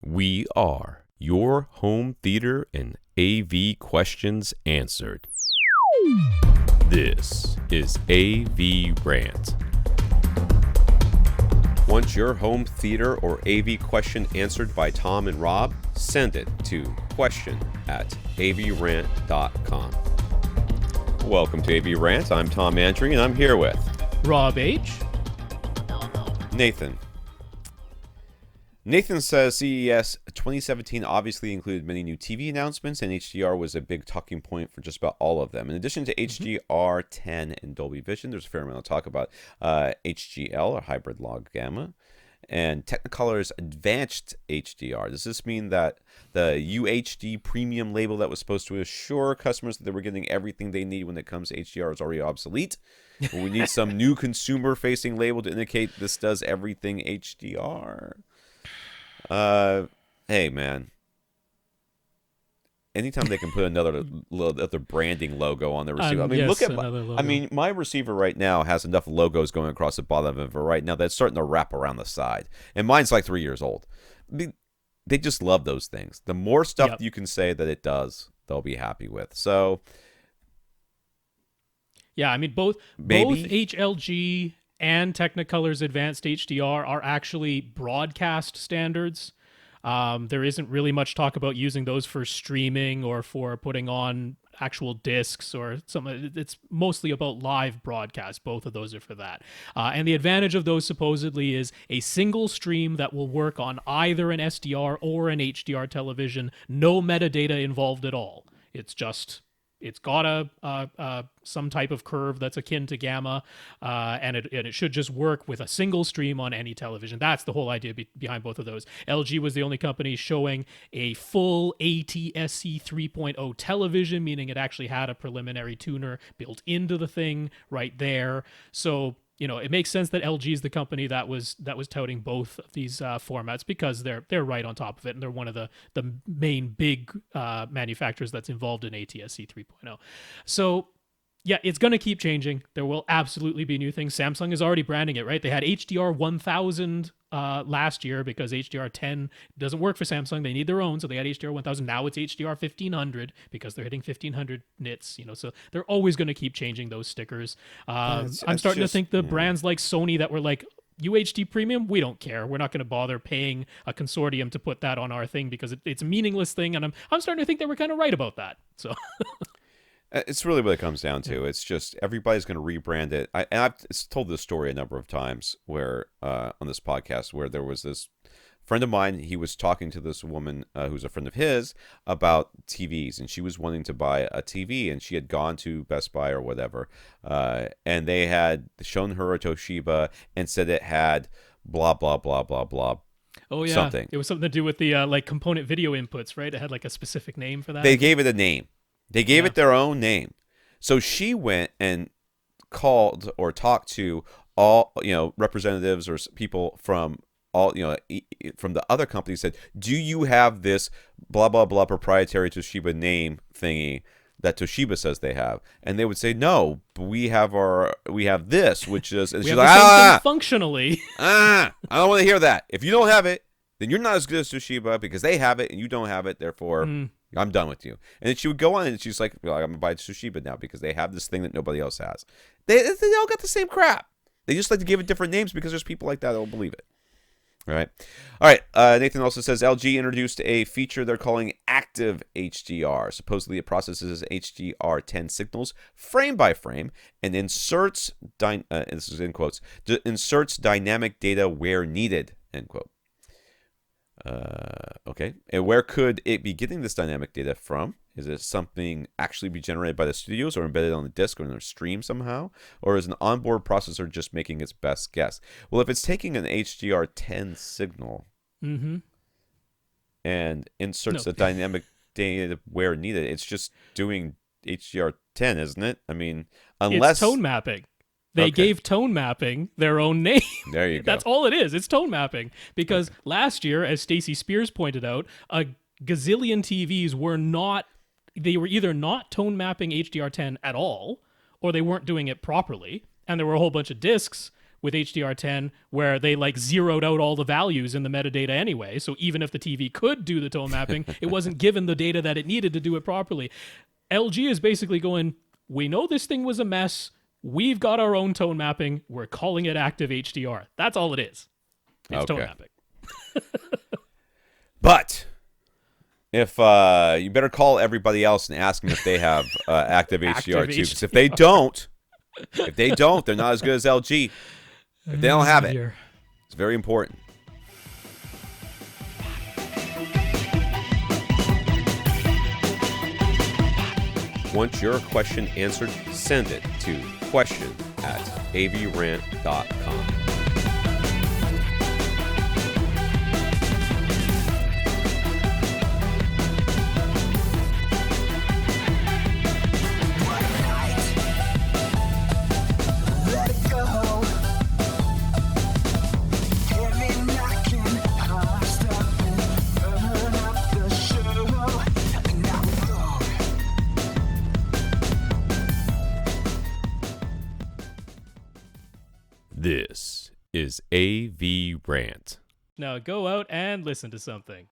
We are your home theater and AV questions answered. This is AVRant. Want your home theater or AV question answered by Tom and Rob? Send it to question@avrant.com. Welcome to AVRant. I'm Tom Andry, and I'm here with Rob H. Nathan. Nathan says CES 2017 obviously included many new TV announcements, and HDR was a big talking point for just about all of them. In addition to HDR10 and Dolby Vision, there's a fair amount of talk about HGL, or hybrid log gamma, and Technicolor's advanced HDR. Does this mean that the UHD premium label that was supposed to assure customers that they were getting everything they need when it comes to HDR is already obsolete? Well, we need some new consumer-facing label to indicate this does everything HDR. Hey man, anytime they can put another branding logo on their receiver. My receiver right now has enough logos going across the bottom of it right now that's starting to wrap around the side, and mine's like 3 years old. They just love those things. The more stuff you can say that it does, they'll be happy with. So yeah, I mean both HLG and Technicolor's advanced HDR are actually broadcast standards. There isn't really much talk about using those for streaming or for putting on actual discs or something. It's mostly about live broadcast. Both of those are for that. And the advantage of those supposedly is a single stream that will work on either an SDR or an HDR television. No metadata involved at all. It's got a some type of curve that's akin to gamma, and it should just work with a single stream on any television. That's the whole idea behind both of those. LG was the only company showing a full ATSC 3.0 television, meaning it actually had a preliminary tuner built into the thing right there. So it makes sense that LG is the company that was touting both of these formats because they're right on top of it, and they're one of the main big manufacturers that's involved in ATSC 3.0. So yeah, it's going to keep changing. There will absolutely be new things. Samsung is already branding it, right? They had HDR 1000 last year because HDR 10 doesn't work for Samsung. They need their own, so they had HDR 1000. Now it's HDR 1500 because they're hitting 1500 nits. So they're always going to keep changing those stickers. I'm starting to think the brands like Sony that were like, UHD premium, we don't care. We're not going to bother paying a consortium to put that on our thing because it's a meaningless thing. And I'm starting to think they were kind of right about that. So. It's really what it comes down to. It's just everybody's going to rebrand it. I've told this story a number of times where on this podcast where there was this friend of mine. He was talking to this woman who's a friend of his about TVs, and she was wanting to buy a TV, and she had gone to Best Buy or whatever, and they had shown her a Toshiba and said it had blah blah blah blah blah. Oh yeah, something. It was something to do with the like component video inputs, right? It had like a specific name for that. They gave it a name. They gave it their own name. So she went and called or talked to all, representatives or people from all, from the other companies, said, do you have this blah, blah, blah proprietary Toshiba name thingy that Toshiba says they have? And they would say, no, but we have this, which is, and she's like, thing functionally. I don't want to hear that. If you don't have it, then you're not as good as Toshiba because they have it and you don't have it. Therefore, I'm done with you. And then she would go on and she's like, I'm going to buy Toshiba now because they have this thing that nobody else has. They all got the same crap. They just like to give it different names because there's people like that that will believe it. All right. Nathan also says LG introduced a feature they're calling Active HDR. Supposedly it processes HDR10 signals frame by frame and inserts, this is in quotes, inserts dynamic data where needed, end quote. Okay. And where could it be getting this dynamic data from? Is it something actually be generated by the studios or embedded on the disk or in a stream somehow? Or is an onboard processor just making its best guess? Well, if it's taking an HDR10 signal and inserts the dynamic data where needed, it's just doing HDR10, isn't it? I mean, unless... It's tone mapping. They gave tone mapping their own name. There you go. That's all it is. It's tone mapping. Because last year, as Stacey Spears pointed out, a gazillion TVs were either not tone mapping HDR10 at all, or they weren't doing it properly. And there were a whole bunch of discs with HDR10 where they like zeroed out all the values in the metadata anyway. So even if the TV could do the tone mapping, it wasn't given the data that it needed to do it properly. LG is basically going, we know this thing was a mess. We've got our own tone mapping. We're calling it active HDR. That's all it is. It's tone mapping. But if you better call everybody else and ask them if they have active HDR too. Because if they don't, they're not as good as LG. If they don't have it, it's very important. Want your question answered? Send it to question@avrant.com. This is AVRant. Now go out and listen to something.